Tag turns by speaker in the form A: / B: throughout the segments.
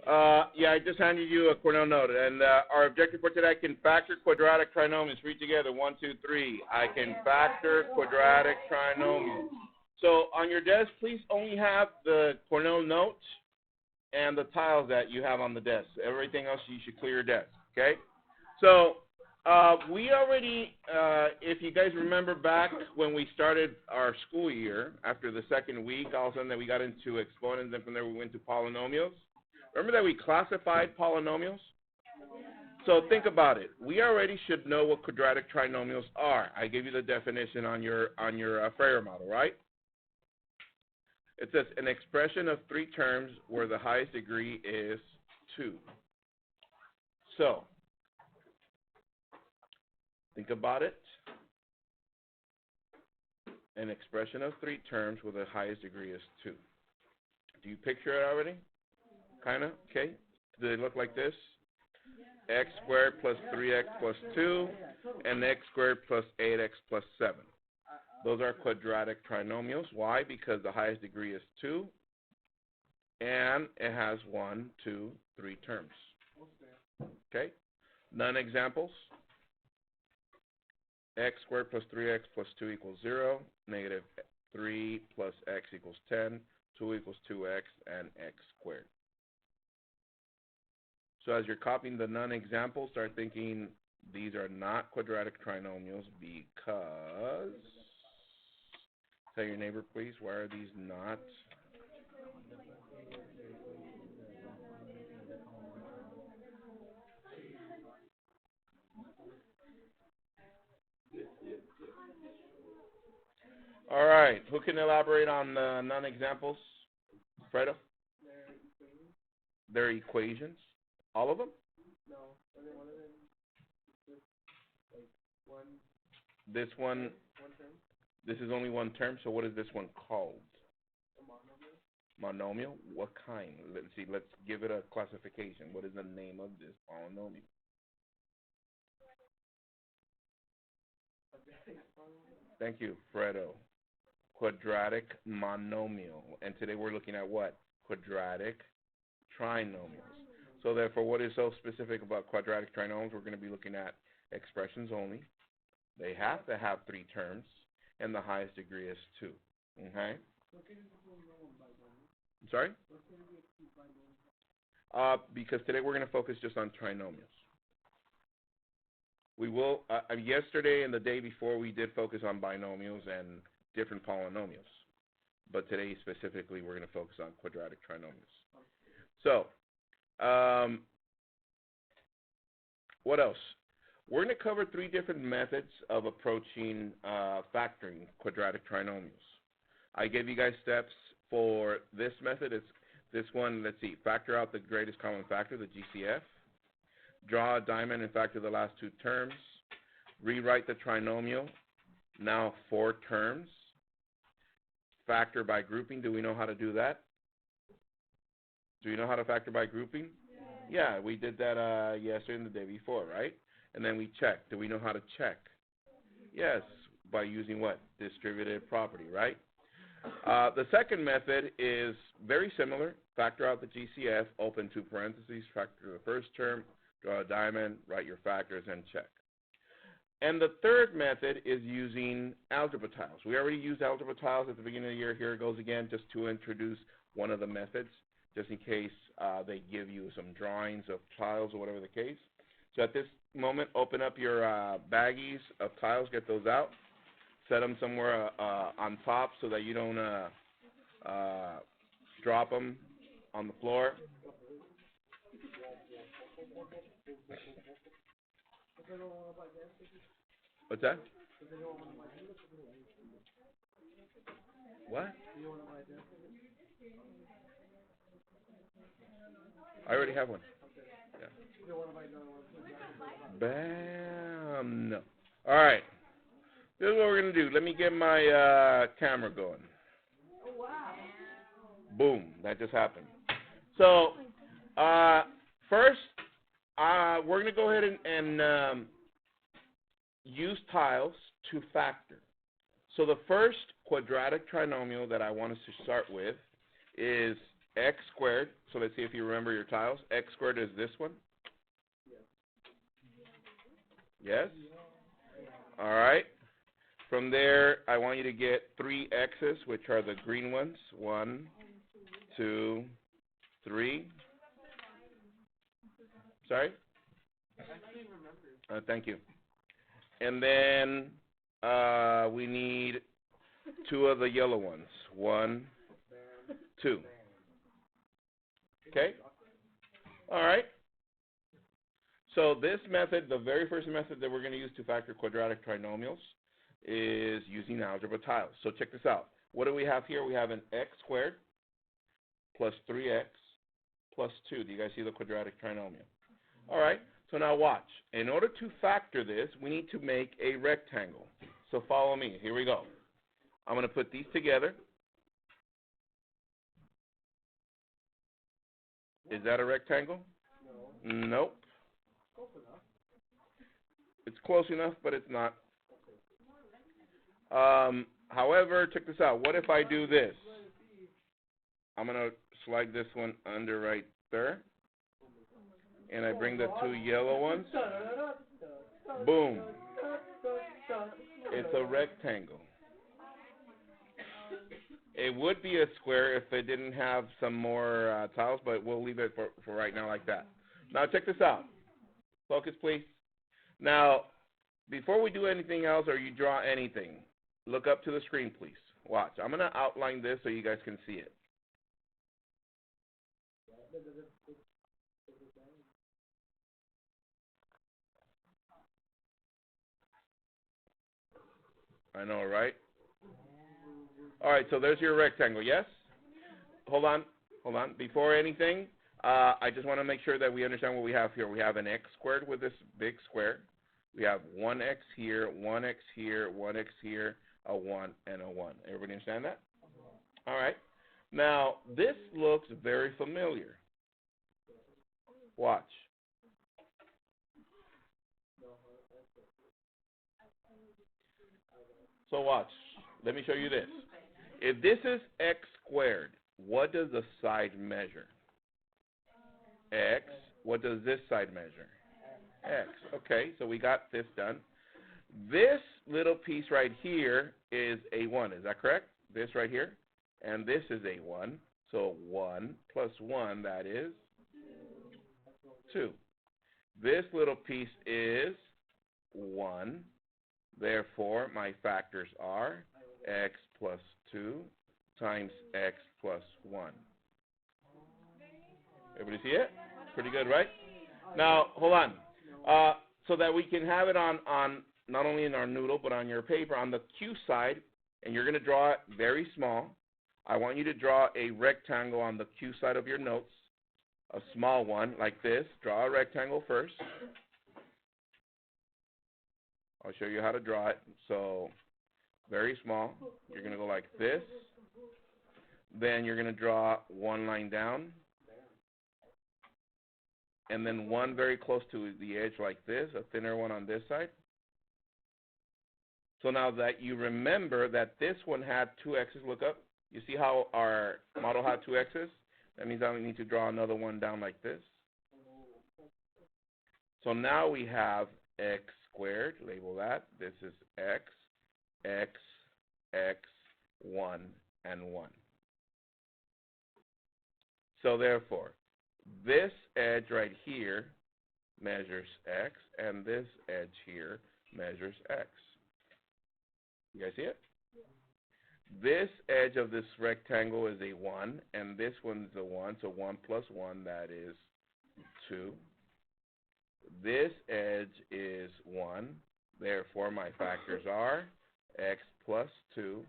A: Yeah, I just handed you a Cornell note. And our objective for today, I can factor quadratic trinomials. Read together, 1, 2, 3. I can factor quadratic trinomials. So on your desk, please only have the Cornell note and the tiles that you have on the desk. Everything else, you should clear your desk, okay? So we already, if you guys remember back when we started our school year, after the second week, all of a sudden we got into exponents, and from there we went to polynomials. Remember that we classified polynomials? So think about it. We already should know what quadratic trinomials are. I gave you the definition on your Freire model, right? It says an expression of 3 terms where the highest degree is 2. So think about it. An expression of 3 terms where the highest degree is 2. Do you picture it already? Kind of, okay? Do they look like this? X squared plus 3x plus 2, and x squared plus 8x plus 7. Those are quadratic trinomials. Why? Because the highest degree is 2, and it has 1, 2, 3 terms. Okay? Non-examples. X squared plus 3x plus 2 equals 0. Negative 3 plus x equals 10. 2 equals 2x, and x squared. So as you're copying the non-examples, start thinking these are not quadratic trinomials because, tell your neighbor please, why are these not? All right, who can elaborate on the non-examples? Fredo? Their equations. All of them?
B: No, only one of them is just like one.
A: This one,
B: One term.
A: this is only one term, so what is this one called?
B: A monomial.
A: Monomial? What kind? Let's see, let's give it a classification. What is the name of this polynomial? Thank you, Fredo. Quadratic monomial. And today we're looking at what? Quadratic trinomials. So therefore, what is so specific about quadratic trinomials? We're going to be looking at expressions only. They have to have 3 terms, and the highest degree is 2. Okay? I'm sorry? Because today we're going to focus just on trinomials. We will, yesterday and the day before, we did focus on binomials and different polynomials. But today, specifically, we're going to focus on quadratic trinomials. So, what else? We're going to cover 3 different methods of approaching factoring quadratic trinomials. I gave you guys steps for this method. It's this one, let's see, factor out the greatest common factor, the GCF. Draw a diamond and factor the last 2 terms. Rewrite the trinomial, now 4 terms. Factor by grouping. Do we know how to do that? Do you know how to factor by grouping? Yeah, we did that yesterday and the day before, right? And then we check. Do we know how to check? Yes, by using what? Distributive property, right? The second method is very similar. Factor out the GCF, open 2 parentheses, factor the first term, draw a diamond, write your factors, and check. And the third method is using algebra tiles. We already used algebra tiles at the beginning of the year. Here it goes again, just to introduce one of the methods, just in case they give you some drawings of tiles or whatever the case. So at this moment, open up your baggies of tiles, get those out, set them somewhere on top so that you don't drop them on the floor. What's that? What? I already have one. Yeah. Bam. No. All right. This is what we're going to do. Let me get my camera going.
C: Oh, wow.
A: Boom. That just happened. So, first, we're going to go ahead and use tiles to factor. So the first quadratic trinomial that I want us to start with is x squared. So let's see if you remember your tiles. X squared is this one. Yes? All right. From there, I want you to get 3 x's, which are the green ones. 1, 2, 3. Sorry? Thank you. And then we need 2 of the yellow ones. 1, 2. Okay? All right. So this method, the very first method that we're going to use to factor quadratic trinomials is using algebra tiles. So check this out. What do we have here? We have an x squared plus 3x plus 2. Do you guys see the quadratic trinomial? All right. So now watch. In order to factor this, we need to make a rectangle. So follow me. Here we go. I'm going to put these together. Is that a rectangle? No. Nope. It's close enough, but it's not. However, check this out. What if I do this? I'm going to slide this one under right there. And I bring the 2 yellow ones. Boom. It's a rectangle. It would be a square if it didn't have some more tiles, but we'll leave it for right now like that. Now check this out. Focus, please. Now, before we do anything else or you draw anything, look up to the screen, please. Watch. I'm going to outline this so you guys can see it. I know, right? All right, so there's your rectangle, yes? Hold on. Before anything, I just want to make sure that we understand what we have here. We have an x squared with this big square. We have 1x here, 1x here, 1x here, a 1, and a 1. Everybody understand that? All right. Now, this looks very familiar. Watch. So watch. Let me show you this. If this is x squared, what does the side measure? X. What does this side measure? X. Okay, so we got this done. This little piece right here is a 1. Is that correct? This right here. And this is a 1. So 1 plus 1, that is 2. This little piece is 1. Therefore, my factors are x plus 2 times x plus 1. Everybody see it? Pretty good, right? Now, hold on. So that we can have it on not only in our noodle, but on your paper, on the Q side, and you're going to draw it very small. I want you to draw a rectangle on the Q side of your notes, a small one like this. Draw a rectangle first. I'll show you how to draw it. So, very small. You're going to go like this. Then you're going to draw one line down. And then one very close to the edge like this, a thinner one on this side. So now that you remember that this one had 2 x's, look up. You see how our model had 2 x's? That means I need to draw another one down like this. So now we have x squared, label that. This is x, x, x, 1, and 1. So therefore, this edge right here measures x, and this edge here measures x. You guys see it? This edge of this rectangle is a 1, and this one's a 1, so 1 plus 1, that is 2. This edge is 1, therefore my factors are x plus 2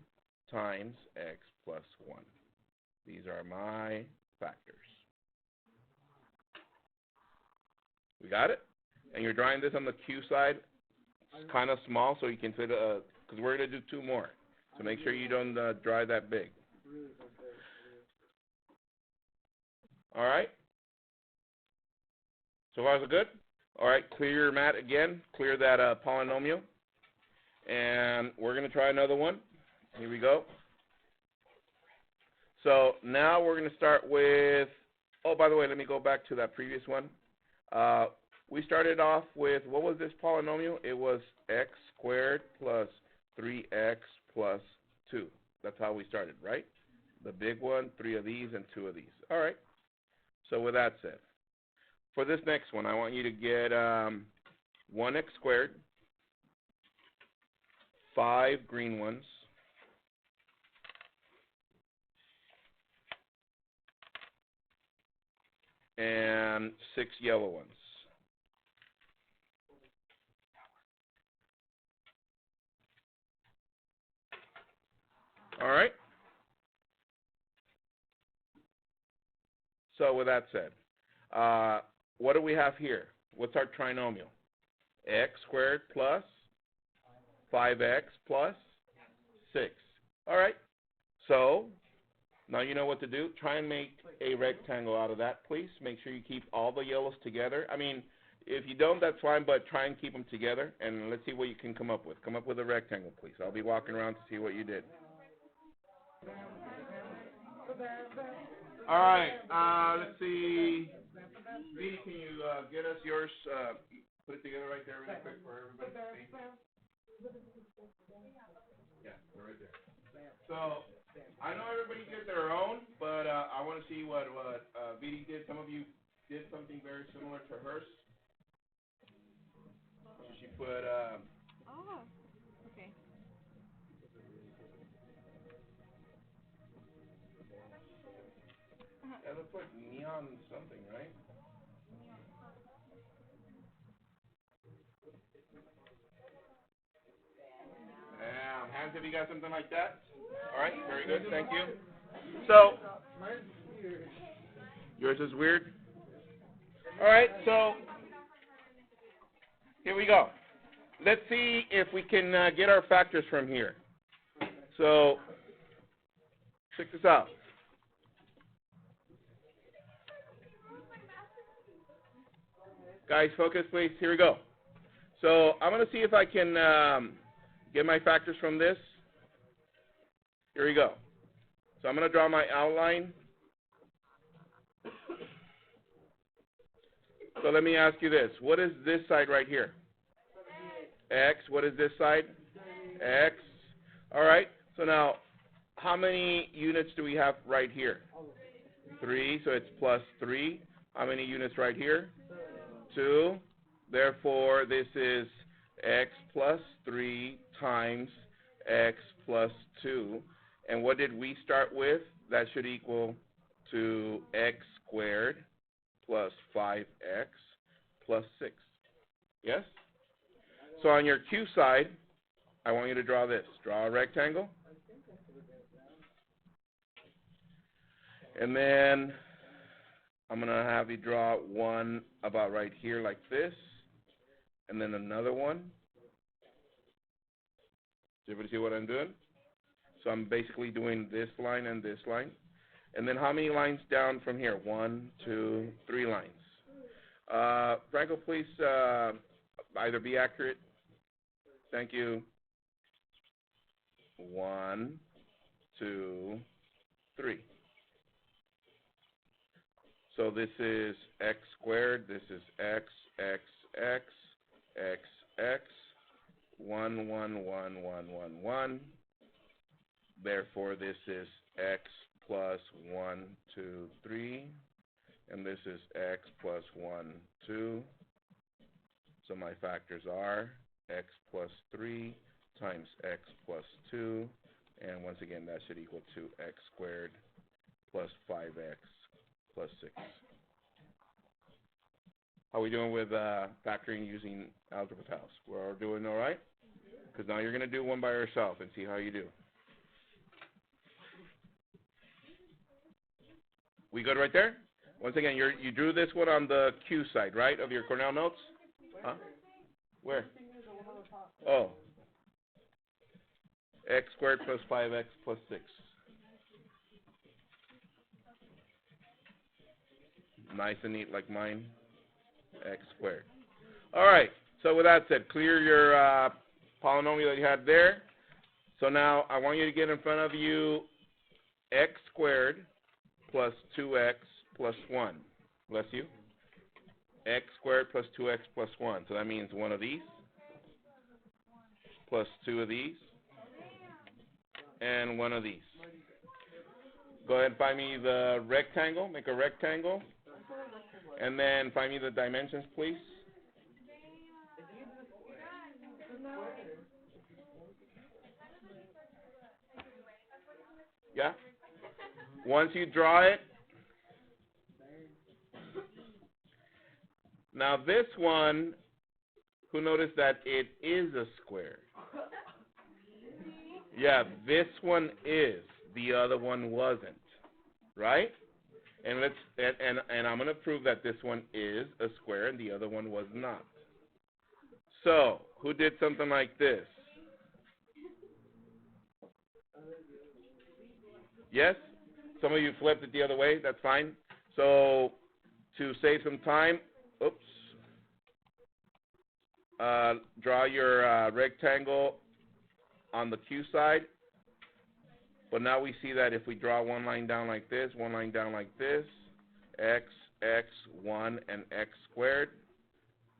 A: times x plus 1. These are my factors. We got it? And you're drawing this on the Q side. It's kind of small, so you can fit because we're going to do 2 more. So make sure you don't draw that big. All right? So far, so good? All right, clear your mat again. Clear that polynomial. And we're going to try another one. Here we go. So now we're going to start with, oh, by the way, let me go back to that previous one. We started off with, what was this polynomial? It was x squared plus 3x plus 2. That's how we started, right? The big one, 3 of these and 2 of these. All right. So with that said, for this next one, I want you to get 1x squared, 5 green ones, and 6 yellow ones. All right? So with that said, what do we have here? What's our trinomial? X squared plus 5x plus 6. All right. So now you know what to do. Try and make a rectangle out of that, please. Make sure you keep all the yellows together. I mean, if you don't, that's fine, but try and keep them together, and let's see what you can come up with. Come up with a rectangle, please. I'll be walking around to see what you did. All right. Let's see. V, can you get us yours? Put it together right there really quick for everybody to see. Yeah, they're right there. So I know everybody did their own, but I want to see what VD did. Some of you did something very similar to hers. So she put.
C: Oh, okay.
A: Yeah, let's put neon something, right? Hands, have you got something like that? All right, very good, thank you. So, yours is weird? All right, so, here we go. Let's see if we can get our factors from here. So, check this out. Guys, focus, please. Here we go. So, I'm going to see if I can get my factors from this. Here we go. So I'm going to draw my outline. So let me ask you this. What is this side right here? X. What is this side? X. All right. So now, how many units do we have right here? 3. So it's plus 3. How many units right here? 2. Therefore, this is x plus 3 times x plus 2. And what did we start with? That should equal to x squared plus 5x plus 6. Yes? So on your Q side, I want you to draw this. Draw a rectangle. And then I'm going to have you draw one about right here like this. And then another one. Does everybody see what I'm doing? So I'm basically doing this line and this line. And then how many lines down from here? 1, 2, 3 lines. Franco, please either be accurate. Thank you. 1, 2, 3. So this is x squared. This is x, x, x, x, x, 1, 1, 1, 1, 1, 1. Therefore, this is x plus 1, 2, 3. And this is x plus 1, 2. So my factors are x plus 3 times x plus 2. And once again, that should equal to x squared plus 5x plus 6. How are we doing with factoring using algebra tiles? We're doing all right? Because now you're going to do one by yourself and see how you do. We good right there? Once again, you drew this one on the Q side, right, of your Cornell notes? Huh? Where? Oh. X squared plus 5x plus 6. Nice and neat like mine. X squared. All right. So with that said, clear your polynomial that you had there. So now I want you to get in front of you x squared plus 2x plus 1. Bless you. X squared plus 2x plus 1. So that means one of these plus two of these and one of these. Go ahead and find me the rectangle. Make a rectangle. And then find me the dimensions, please. Yeah? Once you draw it, now this one, who noticed that it is a square? Yeah, this one is. The other one wasn't. Right? And I'm going to prove that this one is a square and the other one was not. So, who did something like this? Yes? Some of you flipped it the other way. That's fine. So, to save some time, draw your rectangle on the Q side. But now we see that if we draw one line down like this, one line down like this, x, 1, and x squared.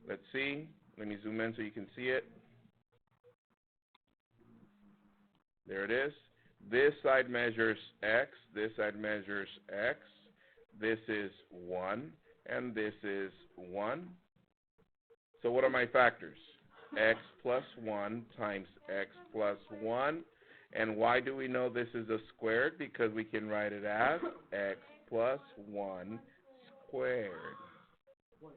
A: Let's see. Let me zoom in so you can see it. There it is. This side measures x. This side measures x. This is 1, and this is 1. So what are my factors? X plus 1 times x plus 1. And why do we know this is a squared? Because we can write it as x plus 1 squared. What?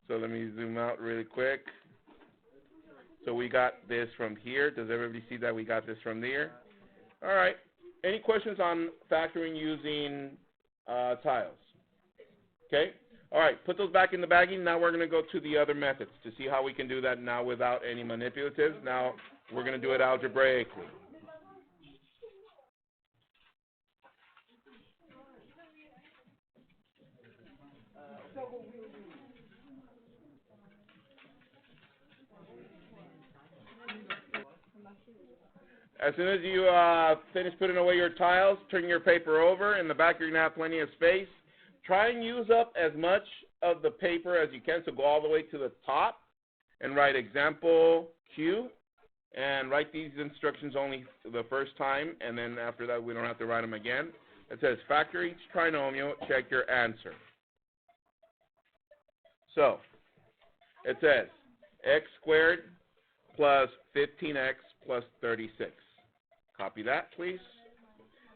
A: So let me zoom out really quick. So we got this from here. Does everybody see that we got this from there? All right. Any questions on factoring using tiles? Okay. All right. Put those back in the baggie. Now we're going to go to the other methods to see how we can do that now without any manipulatives. Now we're going to do it algebraically. As soon as you finish putting away your tiles, turn your paper over. In the back, you're going to have plenty of space. Try and use up as much of the paper as you can, so go all the way to the top and write example Q, and write these instructions only the first time, and then after that, we don't have to write them again. It says factor each trinomial, check your answer. So, it says x squared plus 15x plus 36. Copy that, please.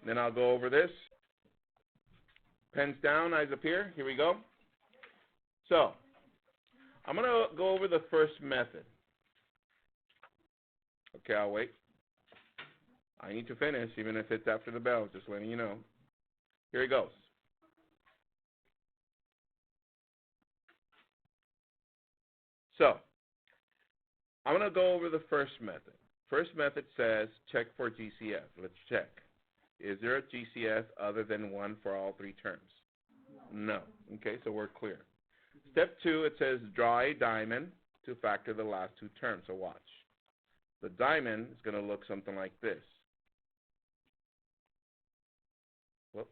A: Then I'll go over this. Pens down, eyes up here. Here we go. So, I'm going to go over the first method. Okay, I'll wait. I need to finish, even if it's after the bell, just letting you know. Here he goes. So, I'm going to go over the first method. First method says check for GCF. Let's check. Is there a GCF other than 1 for all three terms? No. Okay, so we're clear. Step 2, it says draw a diamond to factor the last two terms. So watch. The diamond is going to look something like this. Whoop.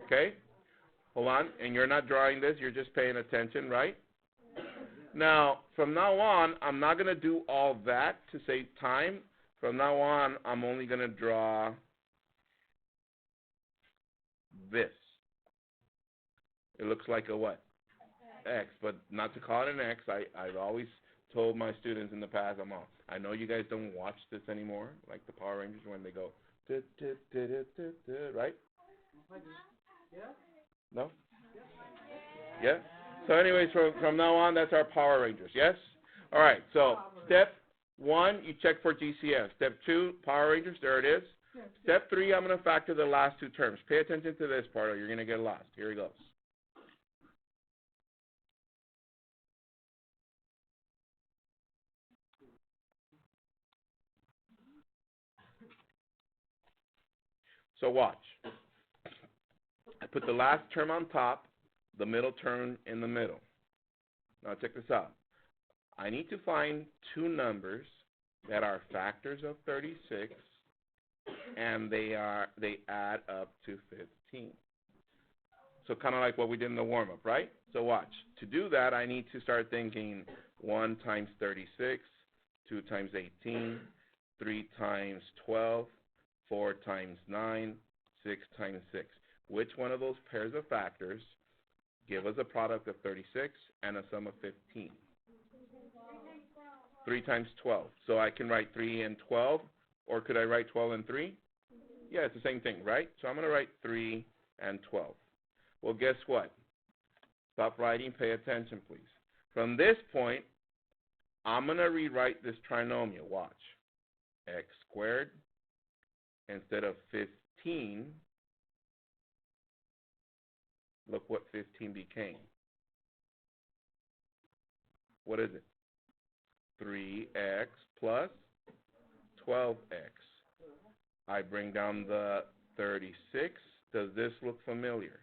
A: Okay? Hold on. And you're not drawing this. You're just paying attention, right? Now, from now on, I'm not going to do all that to save time. From now on, I'm only going to draw this. It looks like a what? X, but not to call it an X. I've always told my students in the past, I know you guys don't watch this anymore, like the Power Rangers when they go, right? No? Yeah? So anyways, from now on, that's our Power Rangers, yes? All right, so step 1, you check for GCF. Step 2, Power Rangers, there it is. Step 3, I'm going to factor the last two terms. Pay attention to this part or you're going to get lost. Here he goes. So watch. I put the last term on top. the middle term in the middle. Now check this out. I need to find two numbers that are factors of 36, and they add up to 15. So kind of like what we did in the warm-up, right? So watch. To do that, I need to start thinking 1 times 36, 2 times 18, 3 times 12, 4 times 9, 6 times 6. Which one of those pairs of factors give us a product of 36 and a sum of 15? 3 times 12. So I can write 3 and 12, or could I write 12 and 3? Yeah, it's the same thing, right? So I'm going to write 3 and 12. Well, guess what? Stop writing. Pay attention, please. From this point, I'm going to rewrite this trinomial. Watch. X squared instead of 15. Look what 15 became. What is it? 3x plus 12x. I bring down the 36. Does this look familiar?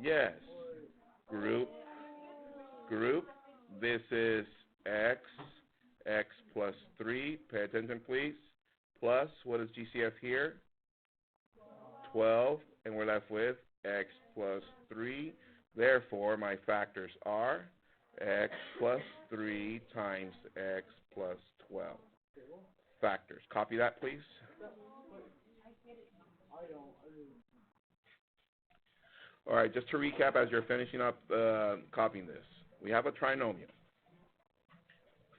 A: Yes. Group. This is x plus 3. Pay attention, please. Plus, what is GCF here? 12. And we're left with x plus 3. Therefore, my factors are x plus 3 times x plus 12. Factors. Copy that, please. All right, just to recap as you're finishing up copying this. We have a trinomial.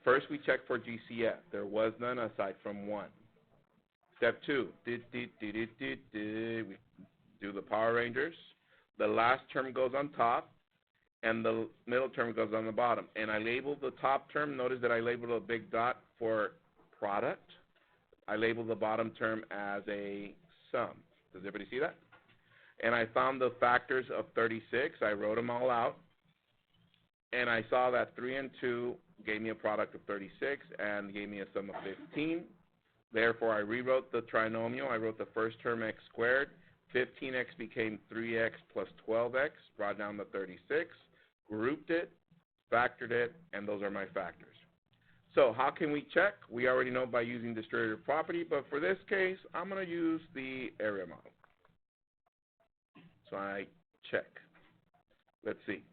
A: First, we check for GCF. There was none aside from 1. Step 2, we do the Power Rangers. The last term goes on top, and the middle term goes on the bottom. And I labeled the top term. Notice that I labeled a big dot for product. I labeled the bottom term as a sum. Does everybody see that? And I found the factors of 36. I wrote them all out. And I saw that 3 and 2 gave me a product of 36 and gave me a sum of 15. Therefore, I rewrote the trinomial. I wrote the first term x squared. 15x became 3x plus 12x, brought down the 36, grouped it, factored it, and those are my factors. So how can we check? We already know by using distributive property, but for this case, I'm going to use the area model. So I check. Let's see.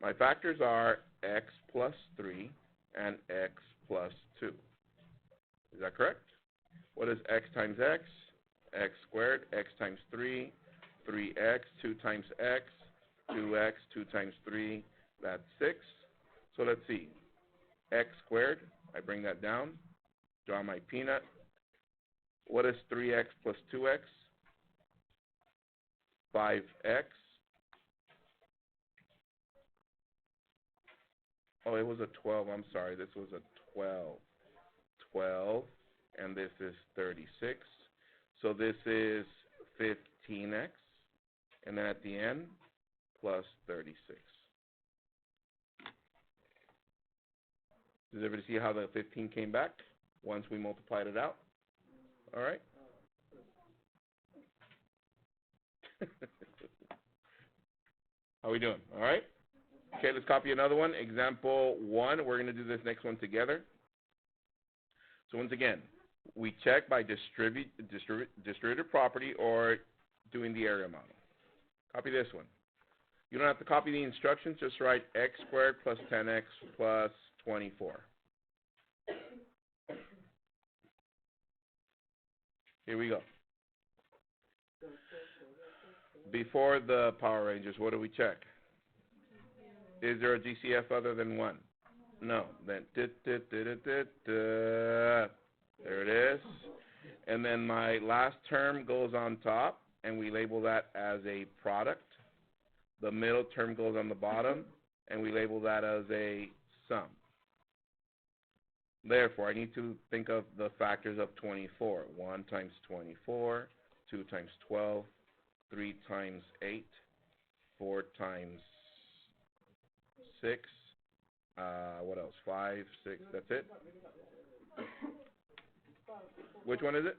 A: My factors are x plus 3 and x plus 2. Is that correct? What is x times x? X squared, x times 3, 3x, 2 times x, 2x, 2 times 3, that's 6. So let's see. X squared, I bring that down, draw my peanut. What is 3x plus 2x? 5x. Oh, it was a 12. I'm sorry. This was a 12. 12, and this is 36. So this is 15x, and then at the end, plus 36. Does everybody see how the 15 came back once we multiplied it out? All right? How are we doing? All right? Okay, let's copy another one. Example 1. We're going to do this next one together. So once again, we check by distributive property or doing the area model. Copy this one. You don't have to copy the instructions. Just write x squared plus 10x plus 24. Here we go. Before the Power Rangers, what do we check? Is there a GCF other than 1? No. Then there it is. And then my last term goes on top, and we label that as a product. The middle term goes on the bottom, and we label that as a sum. Therefore, I need to think of the factors of 24. 1 times 24, 2 times 12, 3 times 8, 4 times 6, what else? 5, 6, that's it? Which one is it?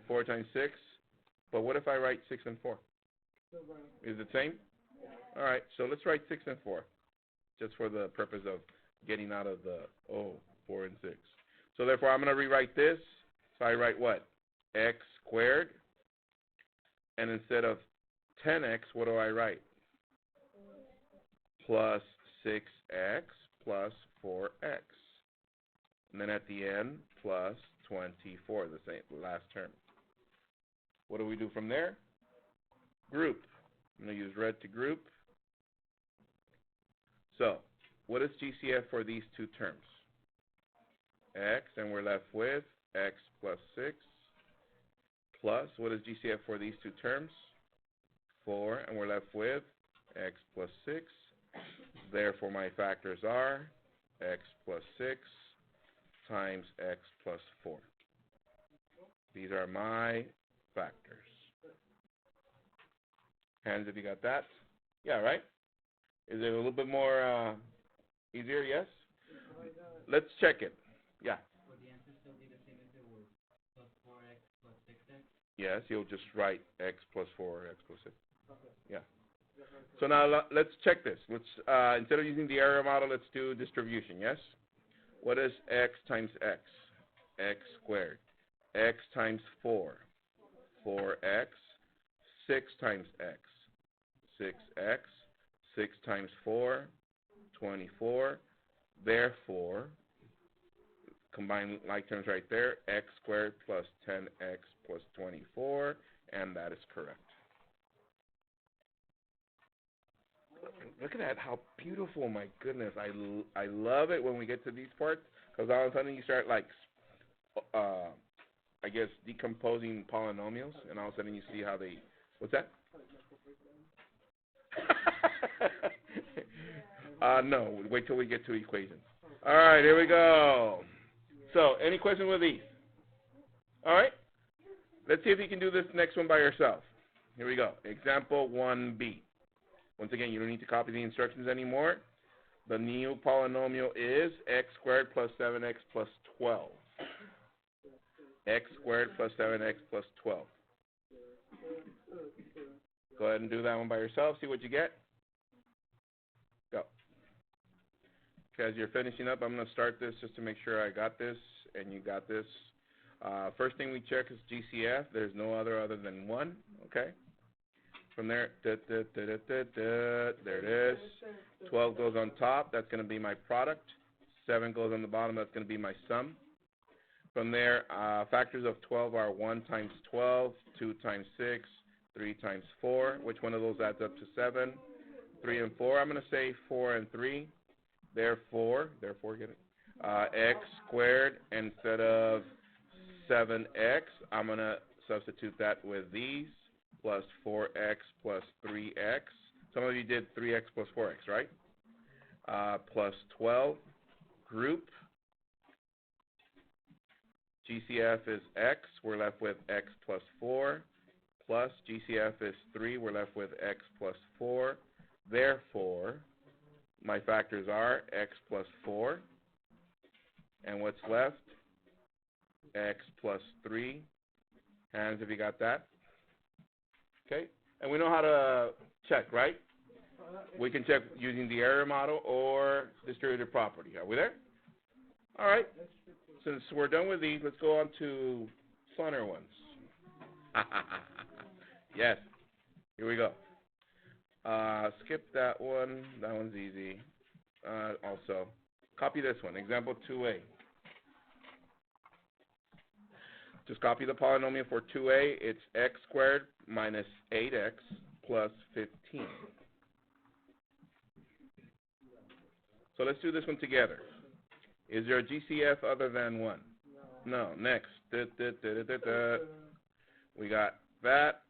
A: 4 times 6. But what if I write 6 and 4? Is it the same? All right, so let's write 6 and 4, just for the purpose of getting out of the 4 and 6. So therefore, I'm going to rewrite this. So I write what? X squared. And instead of 10x, what do I write? Plus 6x plus 4x. And then at the end, plus 24, the same last term. What do we do from there? Group. I'm going to use red to group. So, what is GCF for these two terms? X, and we're left with x plus 6, plus, what is GCF for these two terms? 4, and we're left with x plus 6. Therefore, my factors are x plus 6 times x plus 4. These are my factors. Hands if you got that. Yeah, right? Is it a little bit more easier? Yes? Let's check it. Yeah.
B: Would the answer still be the same if it was plus 4x plus 6x?
A: Yes, you'll just write x plus 4 or x plus 6.
B: Okay.
A: Yeah. So now let's check this. Let's instead of using the area model, let's do distribution. Yes. What is x times x? X squared. X times 4. 4x. 6 times x. 6x. 6 times 4. 24. Therefore, combine like terms right there. X squared plus 10x plus 24, and that is correct. Look at that, how beautiful, my goodness. I love it when we get to these parts, because all of a sudden you start, like, I guess, decomposing polynomials, and all of a sudden you see how they, what's that? No, wait till we get to equations. All right, here we go. So, any questions with these? All right, let's see if you can do this next one by yourself. Here we go. Example 1b. Once again, you don't need to copy the instructions anymore. The new polynomial is x squared plus 7x plus 12. X squared plus 7x plus 12. Go ahead and do that one by yourself. See what you get. Go. Okay, as you're finishing up, I'm going to start this just to make sure I got this and you got this. First thing we check is GCF. There's no other than 1. Okay. From there, there it is. 12 goes on top. That's going to be my product. 7 goes on the bottom. That's going to be my sum. From there, factors of 12 are 1 times 12, 2 times 6, 3 times 4. Which one of those adds up to 7? 3 and 4. I'm going to say 4 and 3. Therefore, get it? X squared instead of 7x. I'm going to substitute that with these. Plus 4x plus 3x. Some of you did 3x plus 4x, right? Plus 12. Group. GCF is x. We're left with x plus 4. Plus GCF is 3. We're left with x plus 4. Therefore, my factors are x plus 4. And what's left? X plus 3. Hands if you got that. Okay, and we know how to check, right? We can check using the area model or distributive property. Are we there? All right. Since we're done with these, let's go on to funner ones. Yes. Here we go. Skip that one. That one's easy. Also, copy this one. Example 2a. Just copy the polynomial for 2a. It's x squared minus 8x plus 15. So let's do this one together. Is there a GCF other than 1? No. Next. We got that.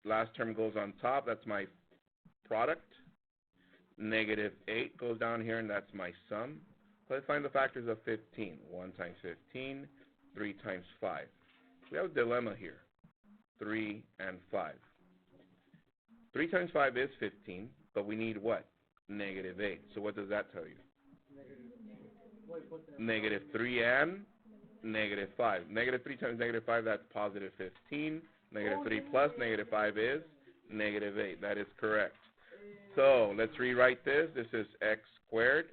A: Last term goes on top. That's my product. Negative 8 goes down here, and that's my sum. Let's find the factors of 15. 1 times 15, 3 times 5. We have a dilemma here. 3 and 5. 3 times 5 is 15, but we need what? Negative 8. So what does that tell you? Negative 3 and negative 5. Negative 3 times negative 5, that's positive 15. Negative 3 plus negative 5 is negative 8. That is correct. So let's rewrite this. This is x squared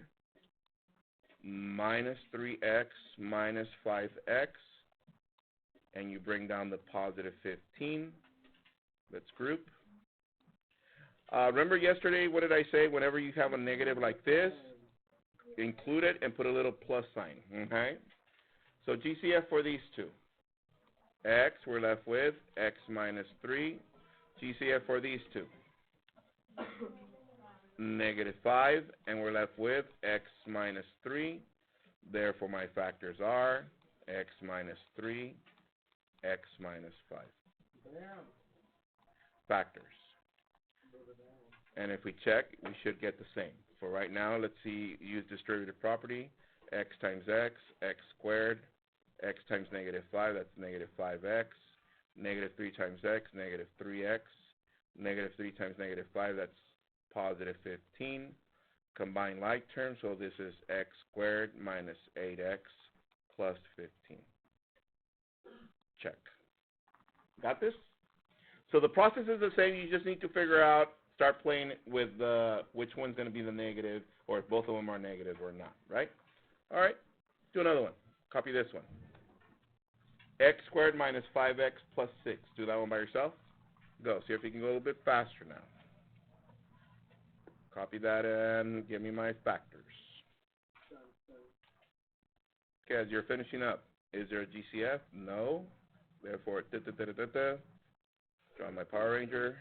A: minus 3x minus 5x. And you bring down the positive 15. Let's group. Remember yesterday, what did I say? Whenever you have a negative like this, include it and put a little plus sign, okay? So GCF for these two. X, we're left with x minus 3. GCF for these two. Negative 5, and we're left with x minus 3. Therefore, my factors are x minus 3, x minus 5. Factors. And if we check, we should get the same. For right now, let's see, use distributive property. X times x, x squared. X times negative 5, that's negative 5x. Negative 3 times x, negative 3x. Negative 3 times negative 5, that's positive 15. Combine like terms, so this is x squared minus 8x plus 15. Check. Got this? So the process is the same. You just need to figure out, start playing with which one's going to be the negative, or if both of them are negative or not, right? All right, do another one. Copy this one. X squared minus 5x plus 6. Do that one by yourself. Go. See if you can go a little bit faster now. Copy that and give me my factors. Okay, as you're finishing up, is there a GCF? No. Therefore, draw my Power Ranger.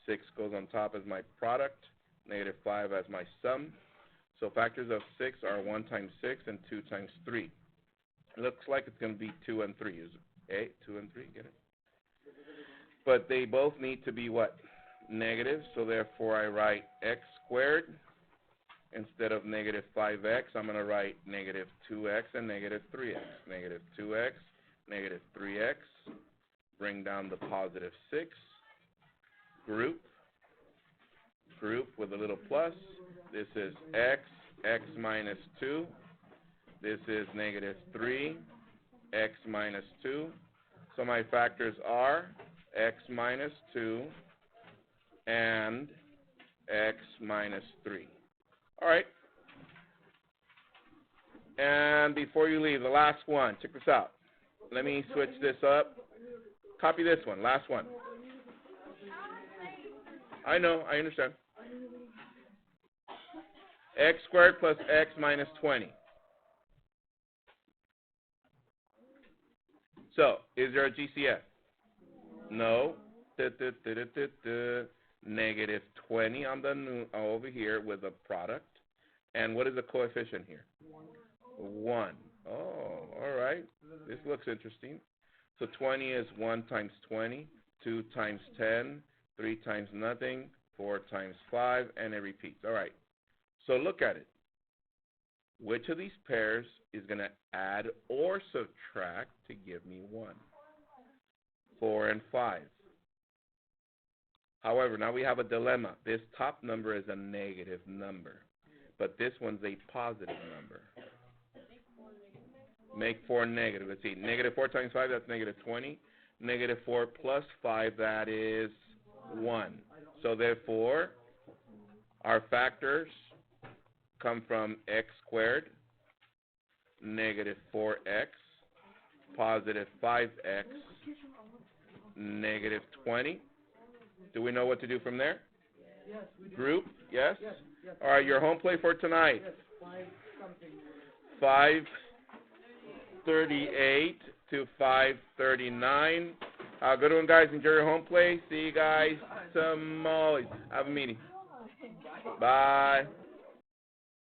A: 6 goes on top as my product. Negative 5 as my sum. So factors of 6 are 1 times 6 and 2 times 3. It looks like it's going to be 2 and 3. Is it 2 and 3? Get it? But they both need to be what? Negative. So therefore, I write x squared. Instead of negative 5x, I'm going to write negative 2x and negative 3x. Negative 2x, negative 3x. Bring down the positive 6. Group with a little plus. This is x minus 2. This is negative 3, x minus 2. So my factors are x minus 2 and x minus 3. All right. And before you leave, the last one. Check this out. Let me switch this up. Copy this one. Last one. I know. I understand. X squared plus x minus 20. So, is there a GCF? No. Negative 20 on the over here with a product. And what is the coefficient here? 1. Oh, all right. This looks interesting. So 20 is 1 times 20, 2 times 10, 3 times nothing, 4 times 5, and it repeats. All right. So look at it. Which of these pairs is going to add or subtract to give me 1? 4 and 5. However, now we have a dilemma. This top number is a negative number, but this one's a positive number. Make 4 negative. Let's see. Negative 4 times 5, that's negative 20. Negative 4 plus 5, that is 1. So therefore, our factors come from x squared, negative 4x, positive 5x, negative 20. Do we know what to do from there?
B: Yes, we do.
A: Group, yes?
B: Yes, yes.
A: All right, your home play for tonight.
B: Yes, 5 something.
A: 538 to 539. Good one, guys. Enjoy your home play. See you guys tomorrow. Have a meeting. Bye.